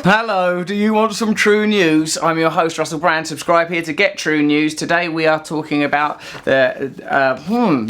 Hello, do you want some true news? I'm your host Russell Brand. Subscribe here to get true news. Today we are talking about the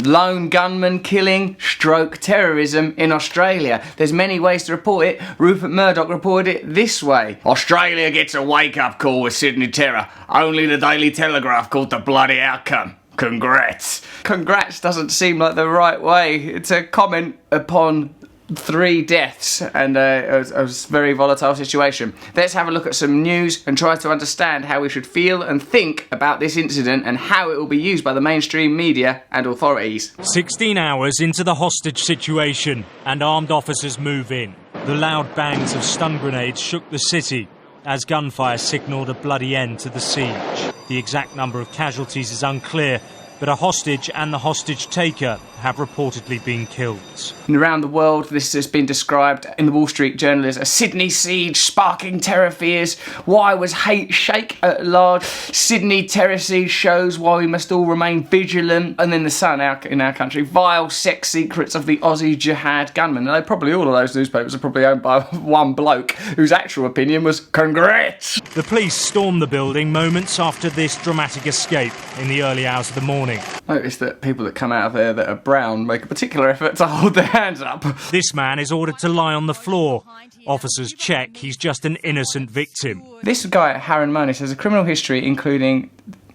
lone gunman killing / terrorism in Australia. There's many ways to report it. Rupert Murdoch reported it this way. Australia gets a wake-up call with Sydney terror. Only the Daily Telegraph called the bloody outcome. Congrats. Congrats doesn't seem like the right way. It's a comment upon 3 deaths and a very volatile situation. Let's have a look at some news and try to understand how we should feel and think about this incident and how it will be used by the mainstream media and authorities. 16 hours into the hostage situation and armed officers move in. The loud bangs of stun grenades shook the city as gunfire signalled a bloody end to the siege. The exact number of casualties is unclear, but a hostage and the hostage taker have reportedly been killed. And around the world, this has been described in the Wall Street Journal as a Sydney siege sparking terror fears. Why was hate shake at large? Sydney terror siege shows why we must all remain vigilant. And then the Sun, in our country, vile sex secrets of the Aussie jihad gunman. And probably all of those newspapers are probably owned by one bloke whose actual opinion was congrats. The police stormed the building moments after this dramatic escape in the early hours of the morning. Notice that people that come out of there that are brown make a particular effort to hold their hands up. This man is ordered to lie on the floor. Officers check he's just an innocent victim. This guy, Harren Monis, has a criminal history including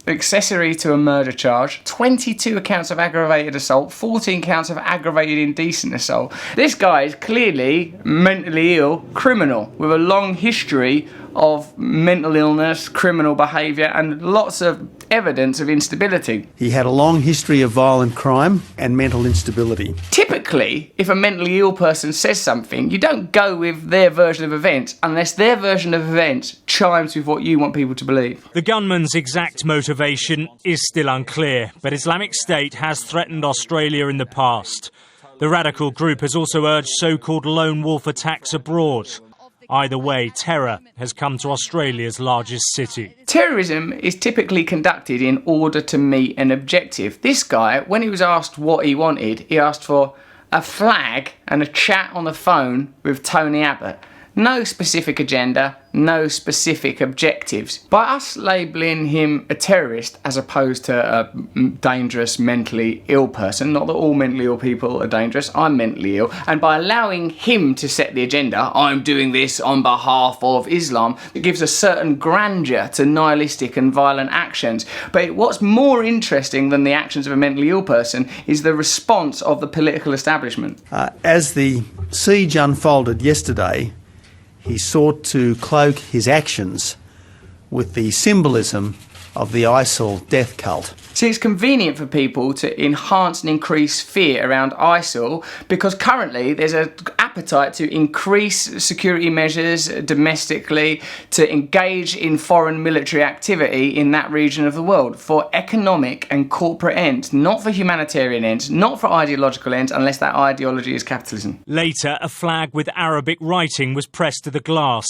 accessory to a murder charge, 22 accounts of aggravated assault, 14 counts of aggravated indecent assault. This guy is clearly mentally ill criminal with a long history of mental illness, criminal behaviour and lots of evidence of instability. He had a long history of violent crime and mental instability. Typically, if a mentally ill person says something, you don't go with their version of events unless their version of events chimes with what you want people to believe. The gunman's exact motivation is still unclear, but Islamic State has threatened Australia in the past. The radical group has also urged so-called lone wolf attacks abroad. Either way, terror has come to Australia's largest city. Terrorism is typically conducted in order to meet an objective. This guy, when he was asked what he wanted, he asked for a flag and a chat on the phone with Tony Abbott. No specific agenda, no specific objectives. By us labelling him a terrorist as opposed to a dangerous mentally ill person, not that all mentally ill people are dangerous, I'm mentally ill, and by allowing him to set the agenda, I'm doing this on behalf of Islam, it gives a certain grandeur to nihilistic and violent actions. But what's more interesting than the actions of a mentally ill person is the response of the political establishment. As the siege unfolded yesterday, he sought to cloak his actions with the symbolism of the ISIL death cult. See, it's convenient for people to enhance and increase fear around ISIL because currently there's an appetite to increase security measures domestically, to engage in foreign military activity in that region of the world for economic and corporate ends, not for humanitarian ends, not for ideological ends, unless that ideology is capitalism. Later, a flag with Arabic writing was pressed to the glass.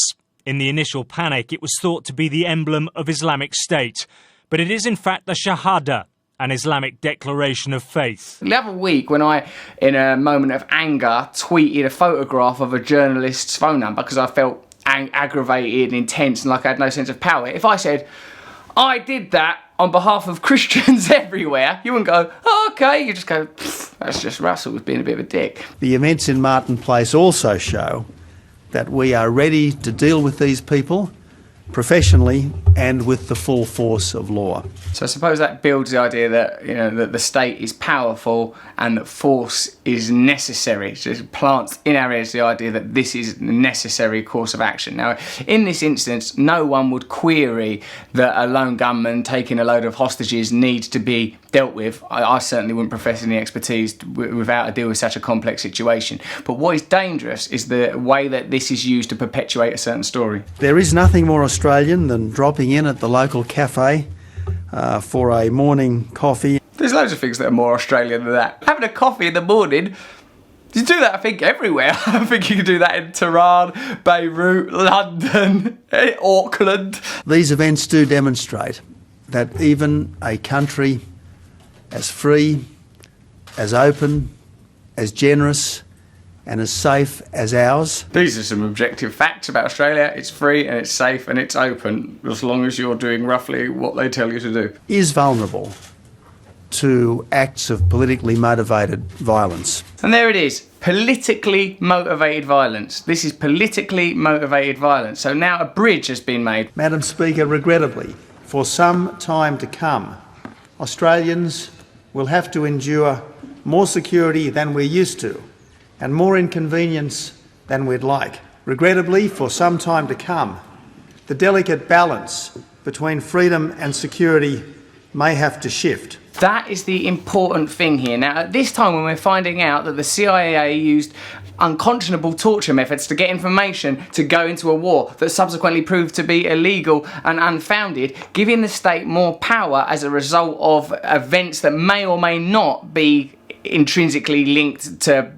In the initial panic, it was thought to be the emblem of Islamic State, but it is in fact the Shahada, an Islamic declaration of faith. The other week when I, in a moment of anger, tweeted a photograph of a journalist's phone number because I felt aggravated, intense and like I had no sense of power, if I said, I did that on behalf of Christians everywhere, you wouldn't go, oh, okay, you just go, that's just Russell was being a bit of a dick. The events in Martin Place also show that we are ready to deal with these people professionally and with the full force of law. So I suppose that builds the idea that, you know, that the state is powerful and that force is necessary. So it plants in our heads the idea that this is a necessary course of action. Now, in this instance, no one would query that a lone gunman taking a load of hostages needs to be dealt with. I certainly wouldn't profess any expertise without a deal with such a complex situation. But what is dangerous is the way that this is used to perpetuate a certain story. There is nothing more Australian than dropping in at the local cafe for a morning coffee. There's loads of things that are more Australian than that. Having a coffee in the morning, you do that I think everywhere. I think you can do that in Tehran, Beirut, London, Auckland. These events do demonstrate that even a country as free, as open, as generous and as safe as ours. These are some objective facts about Australia. It's free and it's safe and it's open, as long as you're doing roughly what they tell you to do. Is vulnerable to acts of politically motivated violence. And there it is. Politically motivated violence. This is politically motivated violence. So now a bridge has been made. Madam Speaker, regrettably, for some time to come, Australians will have to endure more security than we're used to and more inconvenience than we'd like. Regrettably, for some time to come, the delicate balance between freedom and security may have to shift. That is the important thing here. Now, at this time when we're finding out that the CIA used unconscionable torture methods to get information to go into a war that subsequently proved to be illegal and unfounded, giving the state more power as a result of events that may or may not be intrinsically linked to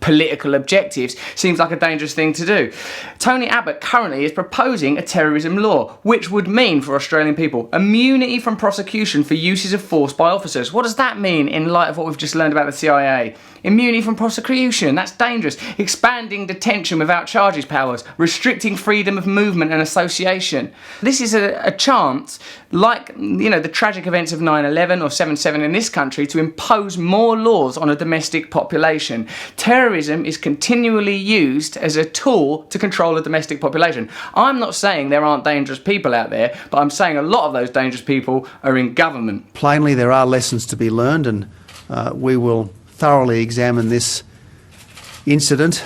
political objectives, seems like a dangerous thing to do. Tony Abbott currently is proposing a terrorism law, which would mean for Australian people immunity from prosecution for uses of force by officers. What does that mean in light of what we've just learned about the CIA? Immunity from prosecution, that's dangerous. Expanding detention without charges powers, restricting freedom of movement and association. This is a chance, like the tragic events of 9/11 or 7/7 in this country, to impose more laws on a domestic population. Terrorism is continually used as a tool to control a domestic population. I'm not saying there aren't dangerous people out there, but I'm saying a lot of those dangerous people are in government. Plainly, there are lessons to be learned, and we will thoroughly examine this incident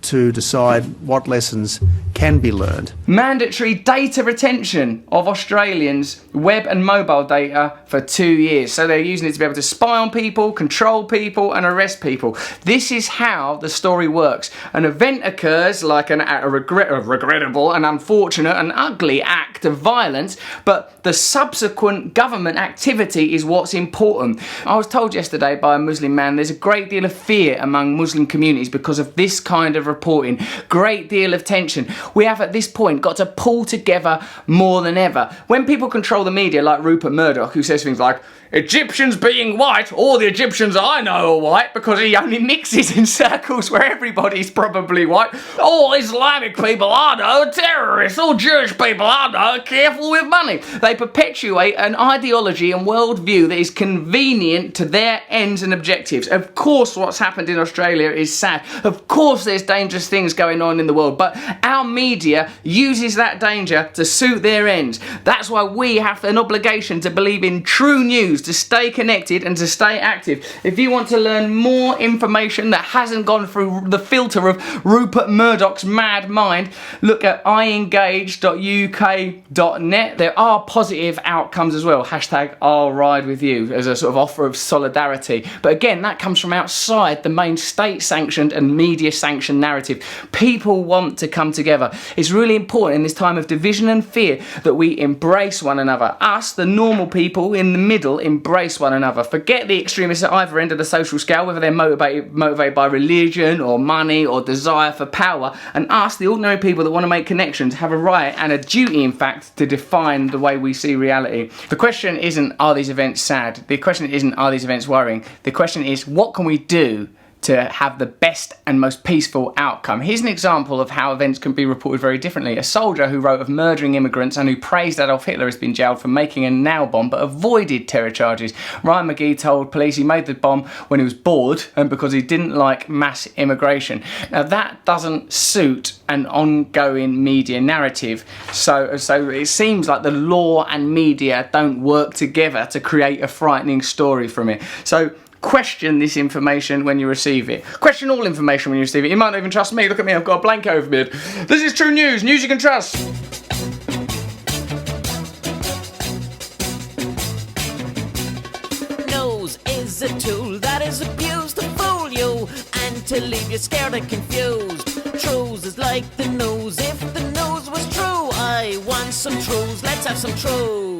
to decide what lessons can be learned. Mandatory data retention of Australians' web and mobile data for 2 years. So they're using it to be able to spy on people, control people and arrest people. This is how the story works. An event occurs like a regrettable and unfortunate and ugly act of violence, but the subsequent government activity is what's important. I was told yesterday by a Muslim man there's a great deal of fear among Muslim communities because of this kind of reporting. Great deal of tension. We have at this point got to pull together more than ever. When people control the media like Rupert Murdoch, who says things like, Egyptians being white, all the Egyptians I know are white, because he only mixes in circles where everybody's probably white. All Islamic people I know are terrorists, all Jewish people I know are careful with money. They perpetuate an ideology and worldview that is convenient to their ends and objectives. Of course what's happened in Australia is sad. Of course there's dangerous things going on in the world, but our media uses that danger to suit their ends. That's why we have an obligation to believe in true news, to stay connected and to stay active. If you want to learn more information that hasn't gone through the filter of Rupert Murdoch's mad mind, look at iengage.uk.net. There are positive outcomes as well. Hashtag I'll ride with you as a sort of offer of solidarity. But again, that comes from outside the main state-sanctioned and media-sanctioned narrative. People want to come together. It's really important in this time of division and fear that we embrace one another. Us, the normal people in the middle, embrace one another. Forget the extremists at either end of the social scale, whether they're motivated by religion or money or desire for power. And us, the ordinary people that want to make connections, have a right and a duty, in fact, to define the way we see reality. The question isn't, are these events sad? The question isn't, are these events worrying? The question is, what can we do to have the best and most peaceful outcome? Here's an example of how events can be reported very differently. A soldier who wrote of murdering immigrants and who praised Adolf Hitler has been jailed for making a nail bomb but avoided terror charges. Ryan Mackay told police he made the bomb when he was bored and because he didn't like mass immigration. Now that doesn't suit an ongoing media narrative. So it seems like the law and media don't work together to create a frightening story from it. So question this information when you receive it. Question all information when you receive it. You might not even trust me. Look at me, I've got a blank over me. This is True News, news you can trust. News is a tool that is abused to fool you and to leave you scared and confused. Trews is like the news. If the news was true, I want some Trews. Let's have some Trews.